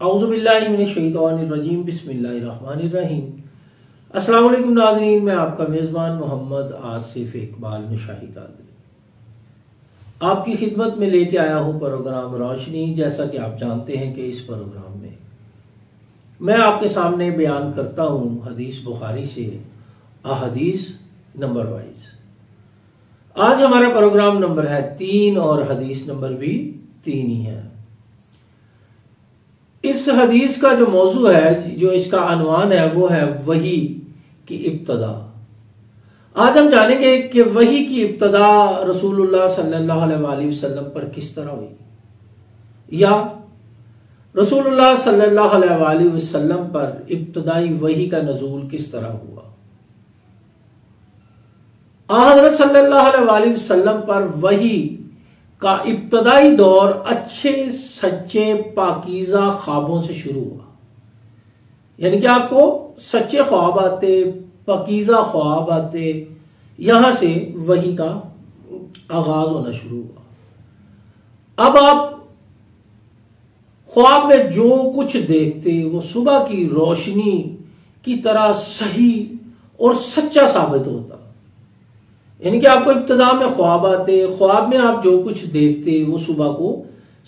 औज़ुबिल्लाहि मिनश्शैतानिर्रजीम बिस्मिल्लाहिर्रहमानिर्रहीम। अस्सलाम वालेकुम नाज़रीन, मैं आपका मेज़बान मोहम्मद आसिफ इकबाल मुशाही कादरी आपकी खिदमत में लेके आया हूँ प्रोग्राम रोशनी। जैसा कि आप जानते हैं कि इस प्रोग्राम में मैं आपके सामने बयान करता हूँ हदीस बुखारी से अहदीस नंबर वाइज। आज हमारा प्रोग्राम नंबर है 3 और हदीस नंबर भी 3 ही है। इस हदीस का जो मौजू है, जो इसका अनवान है, वो है वही की इब्तदा। आज हम जानेंगे कि वही की इब्तदा रसूलुल्लाह सल्लल्लाहु अलैहि वसल्लम पर किस तरह हुई, या रसूलुल्लाह सल्लल्लाहु अलैहि वसल्लम पर इब्तदाई वही का नजूल किस तरह हुआ। हज़रत सल्लल्लाहु अलैहि वसल्लम पर वही का इब्तदाई दौर अच्छे सच्चे पाकीज़ा ख्वाबों से शुरू हुआ। यानी कि आपको सच्चे ख्वाब आते, पाकीज़ा ख्वाब आते, यहां से वही का आगाज होना शुरू हुआ। अब आप ख्वाब में जो कुछ देखते वो सुबह की रोशनी की तरह सही और सच्चा साबित होता। यानी कि आपको इब्तिदा में ख्वाब आते, ख्वाब में आप जो कुछ देखते वो सुबह को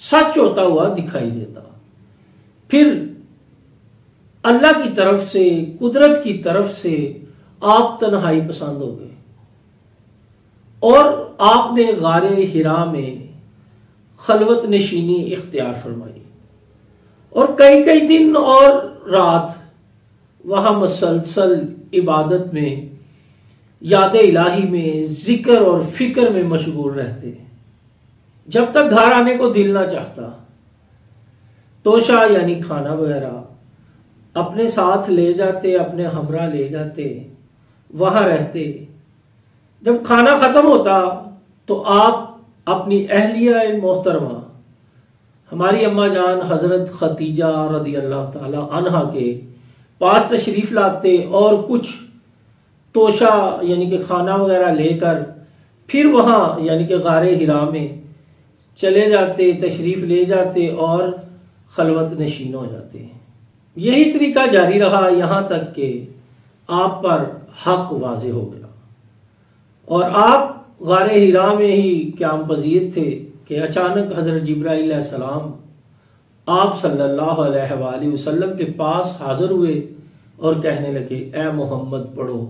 सच होता हुआ दिखाई देता। फिर अल्लाह की तरफ से, कुदरत की तरफ से आप तन्हाई पसंद हो गए और आपने गारे हिरा में खलवत नशीनी इख्तियार फरमाई और कई कई दिन और रात वहां मसलसल इबादत में, याद इलाही में, जिक्र और फिक्र में मशगूल रहते, जब तक घर आने को दिल ना चाहता। तोशा यानी खाना वगैरह अपने साथ ले जाते, अपने हमरा ले जाते, वहां रहते। जब खाना खत्म होता तो आप अपनी अहलिया मोहतरमा, हमारी अम्मा जान हजरत खतीजा रदी अल्लाह ताला अन्हा के पास तशरीफ लाते और कुछ तोशा यानी कि खाना वगैरह लेकर फिर वहां यानी कि गारे हिरा में चले जाते, तशरीफ ले जाते और खलवत नशीन हो जाते। यही तरीका जारी रहा यहां तक कि आप पर हक वाज़े हो गया और आप गारे हिरा में ही क़याम पज़ीर थे कि अचानक हजरत जिब्राइल अलैहिस्सलाम आप सल्लल्लाहु अलैहि वसल्लम के पास हाजिर हुए और कहने लगे, ए मोहम्मद पढ़ो।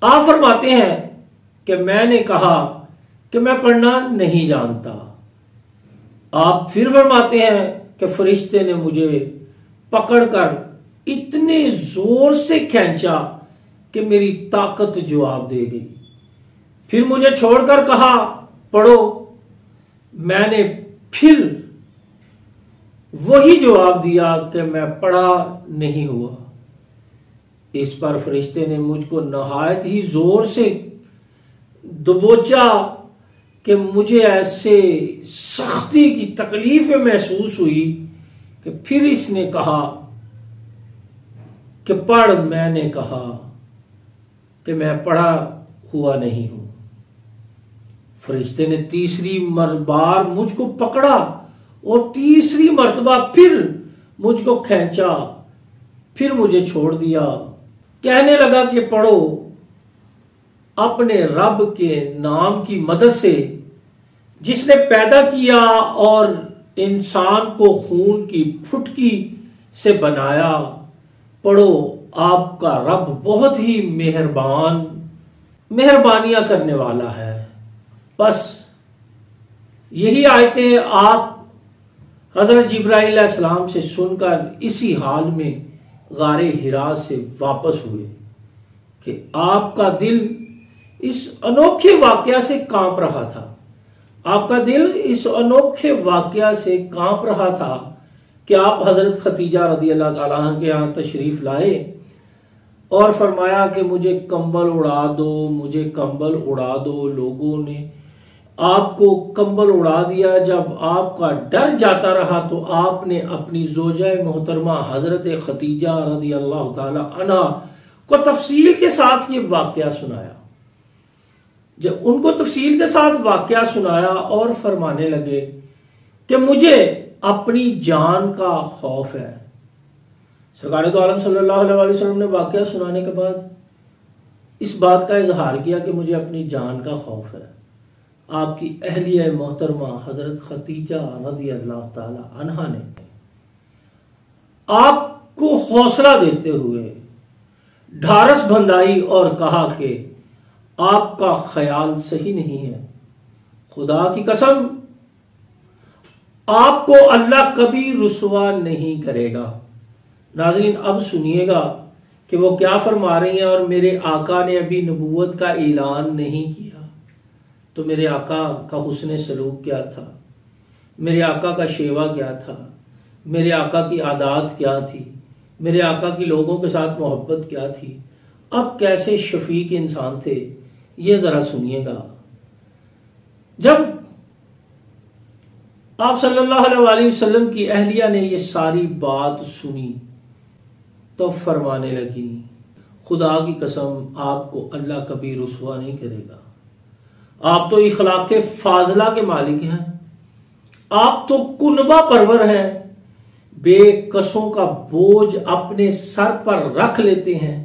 आप फरमाते हैं कि मैंने कहा कि मैं पढ़ना नहीं जानता। आप फिर फरमाते हैं कि फरिश्ते ने मुझे पकड़कर इतने जोर से खींचा कि मेरी ताकत जवाब दे गई। फिर मुझे छोड़कर कहा, पढ़ो। मैंने फिर वही जवाब दिया कि मैं पढ़ा नहीं हुआ। इस पर फरिश्ते ने मुझको नहायत ही जोर से दबोचा कि मुझे ऐसे सख्ती की तकलीफ महसूस हुई कि फिर इसने कहा कि पढ़। मैंने कहा कि मैं पढ़ा हुआ नहीं हूं। फरिश्ते ने तीसरी बार मुझको पकड़ा और तीसरी मर्तबा फिर मुझको खींचा, फिर मुझे छोड़ दिया। कहने लगा कि पढ़ो, अपने रब के नाम की मदद से जिसने पैदा किया और इंसान को खून की फुटकी से बनाया। पढ़ो, आपका रब बहुत ही मेहरबानियां करने वाला है। बस यही आयतें आप हजरत जिब्राइल अलैहिस्सलाम से सुनकर इसी हाल में गारे हिरा से वापस हुए कि आपका दिल इस अनोखे वाकया से कांप रहा था। आपका दिल इस अनोखे वाकया से कांप रहा था कि आप हजरत खतीजा रदी अल्लाह ताला अन्हा के यहां तशरीफ लाए और फरमाया कि मुझे कंबल उड़ा दो, मुझे कंबल उड़ा दो। लोगों ने आपको कंबल उड़ा दिया। जब आपका डर जाता रहा तो आपने अपनी ज़ौजा मोहतरमा हजरत खतीजा रदी अल्लाह ताला अन्हा को तफसील के साथ ये वाकया सुनाया। जब उनको तफसील के साथ वाकया सुनाया और फरमाने लगे कि मुझे अपनी जान का खौफ है। सरकार दो आलम सल्लल्लाहु अलैहि वसल्लम ने वाकया सुनाने के बाद इस बात का इजहार किया कि मुझे अपनी जान का खौफ है। आपकी अहलिया मोहतरमा हजरत खतीजा रज़ी अल्लाह ताला अन्हा ने आपको हौसला देते हुए ढारस बंधाई और कहा कि आपका ख्याल सही नहीं है, खुदा की कसम आपको अल्लाह कभी रुसवा नहीं करेगा। नाज़रीन, अब सुनिएगा कि वो क्या फरमा रही हैं। और मेरे आका ने अभी नबूवत का ऐलान नहीं किया, तो मेरे आका का हुस्न सलूक क्या था, मेरे आका का शेवा क्या था, मेरे आका की आदात क्या थी, मेरे आका की लोगों के साथ मोहब्बत क्या थी, अब कैसे शफीक इंसान थे, ये जरा सुनिएगा। जब आप सल्लल्लाहु अलैहि वसल्लम की अहलिया ने ये सारी बात सुनी तो फरमाने लगी, खुदा की कसम आपको अल्लाह कभी रुसवा नहीं करेगा। आप तो इखलाक फाजला के मालिक हैं, आप तो कुनबा परवर हैं, बेकसों का बोझ अपने सर पर रख लेते हैं।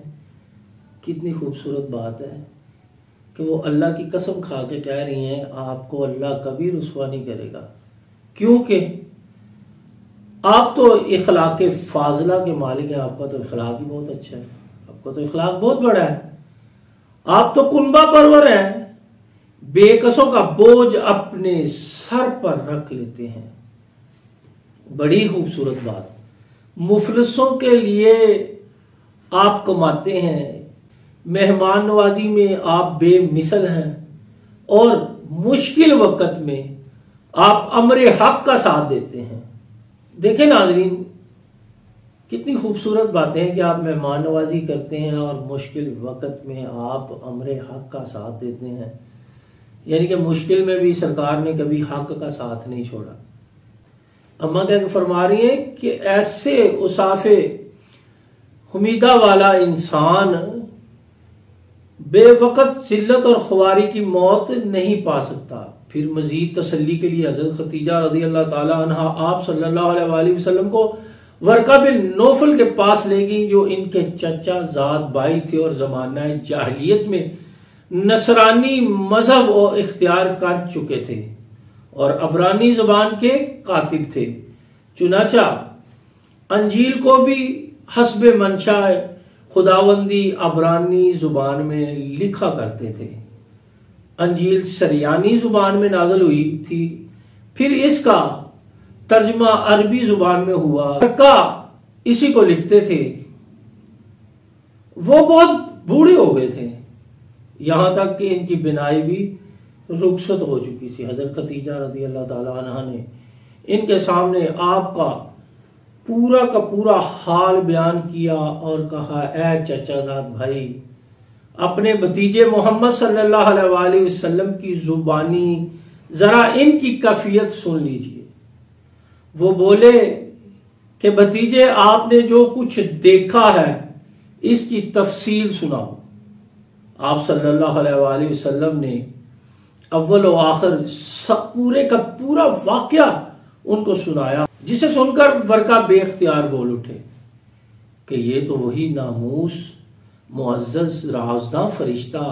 कितनी खूबसूरत बात है कि वो अल्लाह की कसम खा के कह रही हैं आपको अल्लाह कभी रुसवा नहीं करेगा, क्योंकि आप तो इखलाक फाजला के मालिक हैं। आपका तो इखलाक ही बहुत अच्छा है, आपका तो इखलाक बहुत बड़ा है, आप तो कुनबा परवर हैं, बेकसों का बोझ अपने सर पर रख लेते हैं। बड़ी खूबसूरत बात। मुफलिसों के लिए आप कमाते हैं, मेहमान नवाजी में आप बेमिसल हैं, और मुश्किल वक्त में आप अमरे हक का साथ देते हैं। देखें नाजरीन, कितनी खूबसूरत बातें हैं कि आप मेहमान नवाजी करते हैं और मुश्किल वक्त में आप अमरे हक का साथ देते हैं। यानी कि मुश्किल में भी सरकार ने कभी हक का साथ नहीं छोड़ा। अम्मा क्या फरमा रही है कि ऐसे उसाफे उम्मीदा वाला इंसान बेवकत जिल्लत और खुवारी की मौत नहीं पा सकता। फिर मजीद तसल्ली के लिए हजरत खतीजा रज़ी अल्लाह ताला अन्हा आप सल्लल्लाहु अलैहि वसल्लम को वर्का बिन नौफल के पास ले गई, जो इनके चचा जात भाई थे और जमाना जाहिलियत में नसरानी मजहब और इख्तियार कर चुके थे और अबरानी जबान के कातिब थे। चुनाचा अंजील को भी हस्बे मंशा खुदावंदी अबरानी जुबान में लिखा करते थे। अंजील सरयानी जुबान में नाजल हुई थी, फिर इसका तर्जमा अरबी जुबान में हुआ। वर्का इसी को लिखते थे। वो बहुत बूढ़े हो गए थे, यहां तक कि इनकी बिनाई भी रुखसत हो चुकी थी। हजरत खतीजा रज़ी अल्लाह ताला अन्हा ने इनके सामने आपका पूरा का पूरा हाल बयान किया और कहा, ऐ चचाजाद भाई, अपने भतीजे मोहम्मद सल्लल्लाहु अलैहि वसल्लम की जुबानी जरा इनकी कैफियत सुन लीजिए। वो बोले कि भतीजे, आपने जो कुछ देखा है इसकी तफसील सुनाओ। आप सल्लल्लाहु अलैहि वसल्लम ने अव्वल और आखिर पूरे का पूरा वाकया उनको सुनाया, जिसे सुनकर वर्का बेख्तियार बोल उठे कि ये तो वही नामूस मुअज़्ज़ज़ राज़दां फरिश्ता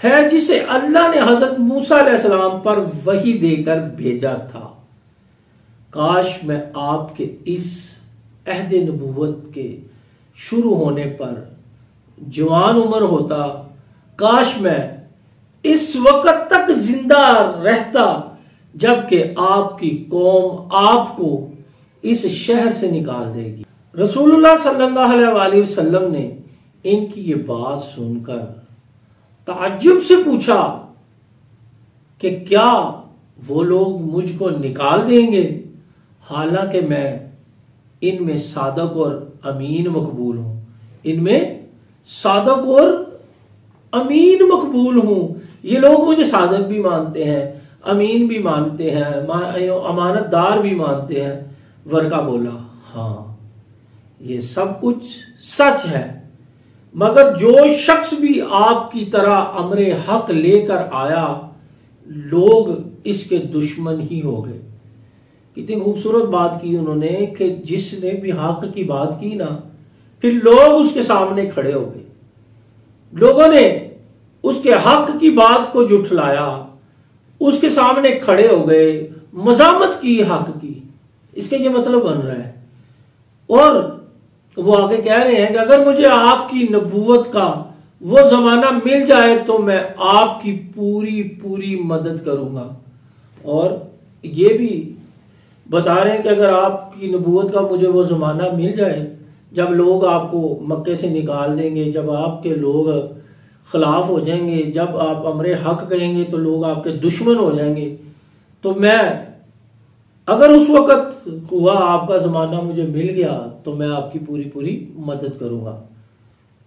है जिसे अल्लाह ने हजरत मूसा अलैहिस्सलाम पर वही देकर भेजा था। काश मैं आपके इस अहद नबूवत के शुरू होने पर जवान उम्र होता, काश मैं इस वक्त तक जिंदा रहता जबकि आपकी कौम आपको इस शहर से निकाल देगी। रसूलुल्लाह सल्लल्लाहु अलैहि वसल्लम ने इनकी ये बात सुनकर ताज्जुब से पूछा कि क्या वो लोग मुझको निकाल देंगे, हालांकि मैं इनमें सादक और अमीन मकबूल हूं, इनमें सादक और अमीन मकबूल हूं। ये लोग मुझे सादक भी मानते हैं, अमीन भी मानते हैं, अमानतदार भी मानते हैं। वर्का बोला, हाँ ये सब कुछ सच है, मगर जो शख्स भी आपकी तरह अमरे हक लेकर आया, लोग इसके दुश्मन ही हो गए। कितनी खूबसूरत बात की उन्होंने कि जिसने भी हक की बात की ना, फिर लोग उसके सामने खड़े हो गए, लोगों ने उसके हक की बात को जुठलाया, उसके सामने खड़े हो गए, मजामत की हक की। इसके ये मतलब बन रहा है। और वो आगे कह रहे हैं कि अगर मुझे आपकी नबूवत का वो जमाना मिल जाए तो मैं आपकी पूरी पूरी मदद करूंगा। और ये भी बता रहे हैं कि अगर आपकी नबूवत का मुझे वो जमाना मिल जाए जब लोग आपको मक्के से निकाल देंगे, जब आपके लोग खिलाफ हो जाएंगे, जब आप अमरे हक कहेंगे तो लोग आपके दुश्मन हो जाएंगे, तो मैं अगर उस वक्त हुआ आपका जमाना मुझे मिल गया तो मैं आपकी पूरी पूरी मदद करूंगा।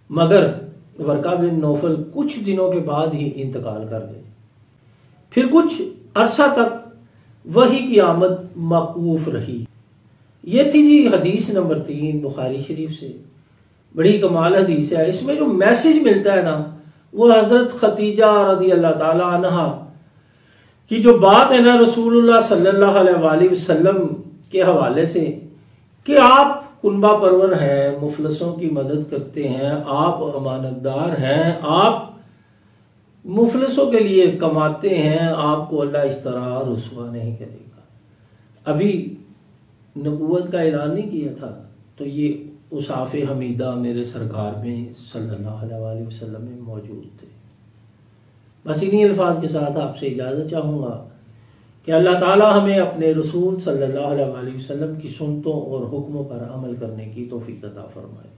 मगर वर्का बिन नौफल कुछ दिनों के बाद ही इंतकाल कर गए। फिर कुछ अरसा तक वही की आमद मौकूफ रही। ये थी जी हदीस नंबर 3 बुखारी शरीफ से। बड़ी कमाल हदीस है। इसमें जो मैसेज मिलता है ना, वो हजरत खतीजा रदी अल्लाह ताला अन्हा की जो बात है ना रसूलुल्लाह सल्लल्लाहु अलैहि वसल्लम के हवाले से कि आप कुनबा परवर हैं, मुफलसों की मदद करते हैं, आप अमानतदार हैं, आप मुफलसों के लिए कमाते हैं, आपको अल्लाह इस तरह रुसवा नहीं करेगा। अभी नबूवत का ऐलान नहीं किया था तो ये उसाफ़े हमीदा मेरे सरकार में सल्लल्लाहु अलैहि वसल्लम में मौजूद थे। बस इन्हीं अल्फाज के साथ आपसे इजाज़त चाहूँगा कि अल्लाह ताला हमें अपने रसूल सल्लल्लाहु अलैहि वसल्लम की सुन्नतों और हुक्मों पर अमल करने की तौफीक अता फरमाए।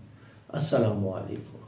अस्सलामु अलैकुम।